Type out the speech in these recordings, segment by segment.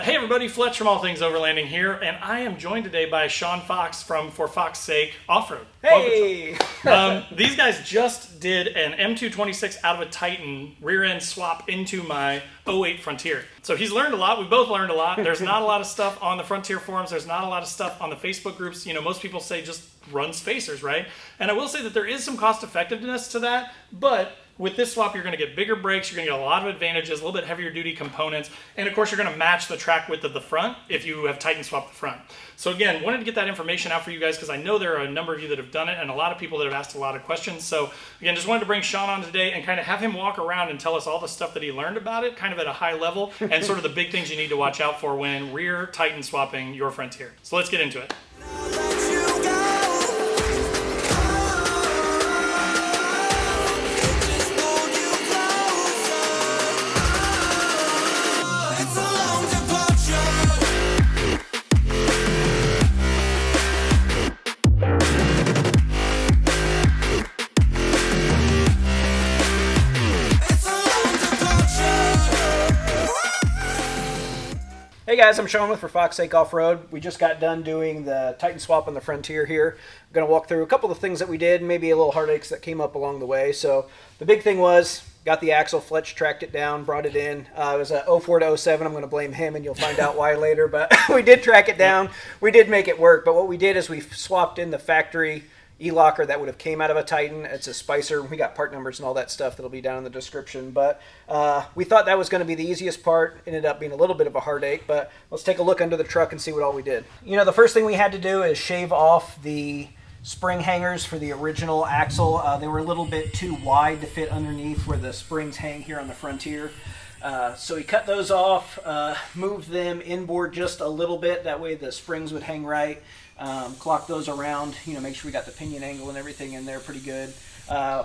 Hey everybody, Fletch from All Things Overlanding here, and I am joined today by Sean Fox from For Fox's Sake Offroad. Hey! These guys just did an M226 out of a Titan rear end swap into my '08 Frontier. So he's learned a lot. We both learned a lot. There's not a lot of stuff on the Frontier forums. There's not a lot of stuff on the Facebook groups. You know, most people say just run spacers, right? And I will say that there is some cost effectiveness to that, but with this swap, you're going to get bigger brakes, you're going to get a lot of advantages, a little bit heavier duty components, and of course you're going to match the track width of the front if you have Titan swapped the front. So again, wanted to get that information out for you guys because I know there are a number of you that have done it and a lot of people that have asked a lot of questions. So again, just wanted to bring Sean on today and kind of have him walk around and tell us all the stuff that he learned about it, kind of at a high level, and sort of the big things you need to watch out for when rear Titan swapping your Frontier. So let's get into it. Hey guys, I'm Sean with For Fox's Sake Off-Road. We just got done doing the Titan swap on the Frontier here. I'm going to walk through a couple of things that we did, maybe a little heartaches that came up along the way. So the big thing was, got the axle, Fletch tracked it down, brought it in. It was a 04 to 07. I'm going to blame him and you'll find out why later. But we did track it down. We did make it work. But what we did is we swapped in the factory E-locker that would have came out of a Titan. It's a Spicer. We got part numbers and all that stuff that'll be down in the description. But we thought that was going to be the easiest part. Ended up being a little bit of a heartache. But let's take a look under the truck and see what all we did. You know, the first thing we had to do is shave off the spring hangers for the original axle. They were a little bit too wide to fit underneath where the springs hang here on the Frontier. So we cut those off, moved them inboard just a little bit. That way the springs would hang right. Clock those around, you know, make sure we got the pinion angle and everything in there pretty good.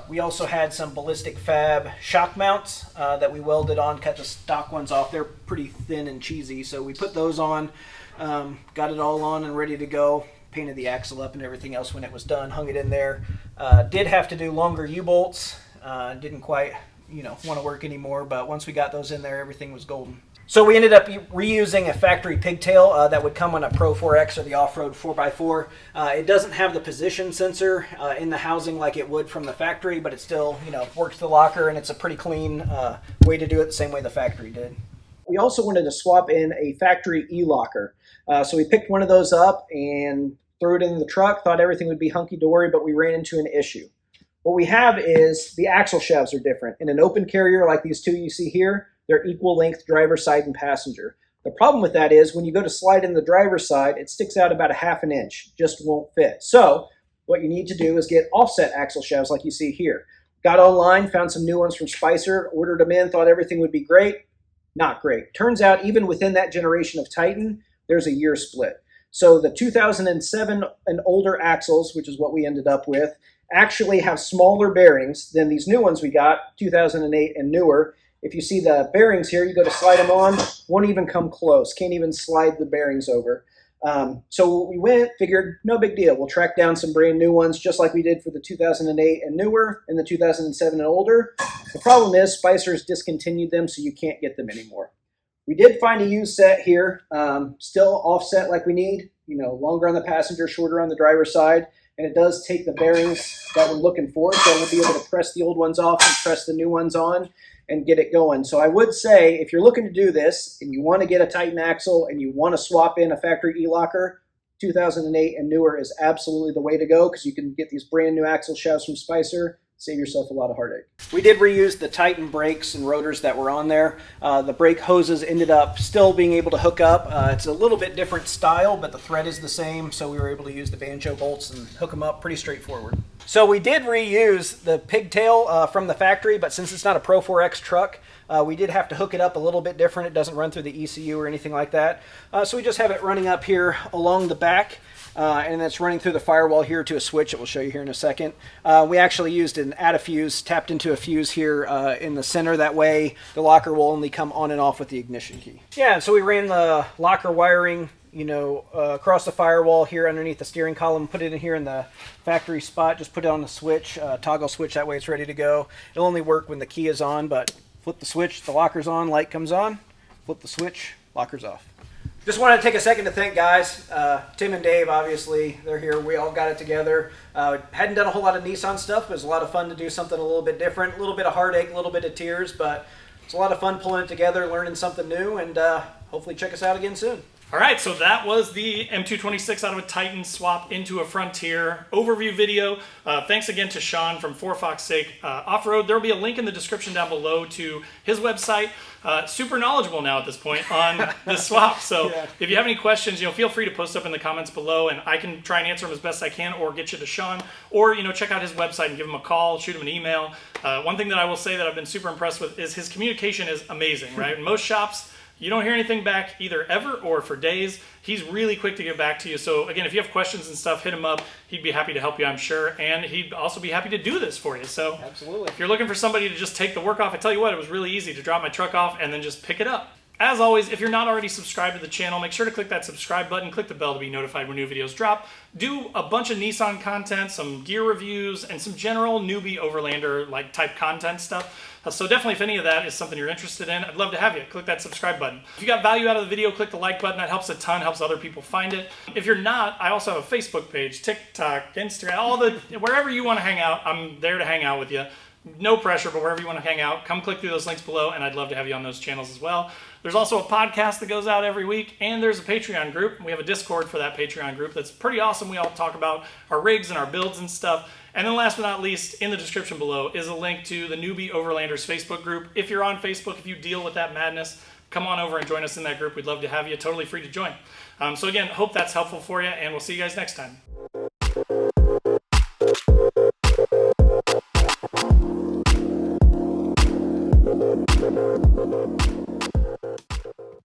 We also had some ballistic fab shock mounts that we welded on, cut the stock ones off. They're pretty thin and cheesy, so we put those on, got it all on and ready to go. Painted the axle up and everything else when it was done, hung it in there. Did have to do longer U-bolts, didn't quite, you know, want to work anymore, but once we got those in there, everything was golden. So we ended up reusing a factory pigtail that would come on a Pro 4X or the Offroad 4x4. It doesn't have the position sensor in the housing like it would from the factory, but it still, you know, works the locker, and it's a pretty clean way to do it the same way the factory did. We also wanted to swap in a factory E-locker. So we picked one of those up and threw it in the truck, thought everything would be hunky-dory, but we ran into an issue. What we have is the axle shafts are different. In an open carrier like these two you see here, they're equal length driver's side and passenger. The problem with that is when you go to slide in the driver's side, it sticks out about a ½ an inch, just won't fit. So what you need to do is get offset axle shafts like you see here. Got online, found some new ones from Spicer, ordered them in, thought everything would be great. Not great. Turns out even within that generation of Titan, there's a year split. So the 2007 and older axles, which is what we ended up with, actually have smaller bearings than these new ones we got, 2008 and newer. If you see the bearings here, you go to slide them on, won't even come close, can't even slide the bearings over. So we went, figured, no big deal. We'll track down some brand new ones, just like we did for the 2008 and newer and the 2007 and older. The problem is Spicer's discontinued them, so you can't get them anymore. We did find a used set here, still offset like we need, you know, longer on the passenger, shorter on the driver's side. And it does take the bearings that we're looking for, so we'll be able to press the old ones off and press the new ones on and get it going. So I would say if you're looking to do this and you want to get a Titan axle and you want to swap in a factory E-locker, 2008 and newer is absolutely the way to go because you can get these brand new axle shafts from Spicer. Save yourself a lot of heartache. We did reuse the Titan brakes and rotors that were on there. The brake hoses ended up still being able to hook up. It's a little bit different style, but the thread is the same, so we were able to use the banjo bolts and hook them up pretty straightforward. So we did reuse the pigtail from the factory, but since it's not a Pro 4X truck, we did have to hook it up a little bit different. It doesn't run through the ECU or anything like that. So we just have it running up here along the back. And that's running through the firewall here to a switch that we'll show you here in a second. We actually used an add a fuse, tapped into a fuse here in the center. That way the locker will only come on and off with the ignition key. Yeah, so we ran the locker wiring, you know, across the firewall here underneath the steering column, put it in here in the factory spot, just put it on the switch, toggle switch, that way it's ready to go. It'll only work when the key is on, but flip the switch, the locker's on, light comes on, flip the switch, locker's off. Just wanted to take a second to thank guys. Tim and Dave, obviously, they're here. We all got it together. Hadn't done a whole lot of Nissan stuff. It was a lot of fun to do something a little bit different. A little bit of heartache, a little bit of tears, but it's a lot of fun pulling it together, learning something new, and hopefully check us out again soon. All right, so that was the M226 out of a Titan swap into a Frontier overview video. Thanks again to Sean from For Fox's Sake Offroad. There will be a link in the description down below to his website. Super knowledgeable now at this point on the swap. So if you have any questions, feel free to post up in the comments below, and I can try and answer them as best I can, or get you to Sean, or check out his website and give him a call, shoot him an email. One thing that I will say that I've been super impressed with is his communication is amazing. Right, in most shops, you don't hear anything back either ever or for days. He's really quick to get back to you. So again, if you have questions and stuff, hit him up. He'd be happy to help you, I'm sure. And he'd also be happy to do this for you. So absolutely, if you're looking for somebody to just take the work off, I tell you what, it was really easy to drop my truck off and then just pick it up. As always, if you're not already subscribed to the channel, make sure to click that subscribe button, click the bell to be notified when new videos drop. Do a bunch of Nissan content, some gear reviews, and some general newbie Overlander type content stuff. So definitely, if any of that is something you're interested in, I'd love to have you. Click that subscribe button. If you got value out of the video, click the like button. That helps a ton, helps other people find it. If you're not, I also have a Facebook page, TikTok, Instagram, wherever you want to hang out, I'm there to hang out with you. No pressure, but wherever you want to hang out, come click through those links below, and I'd love to have you on those channels as well. There's also a podcast that goes out every week, and there's a Patreon group. We have a Discord for that Patreon group that's pretty awesome. We all talk about our rigs and our builds and stuff. And then last but not least, in the description below is a link to the Newbie Overlanders Facebook group. If you're on Facebook, if you deal with that madness, come on over and join us in that group. We'd love to have you. Totally free to join. So again, hope that's helpful for you, and we'll see you guys next time.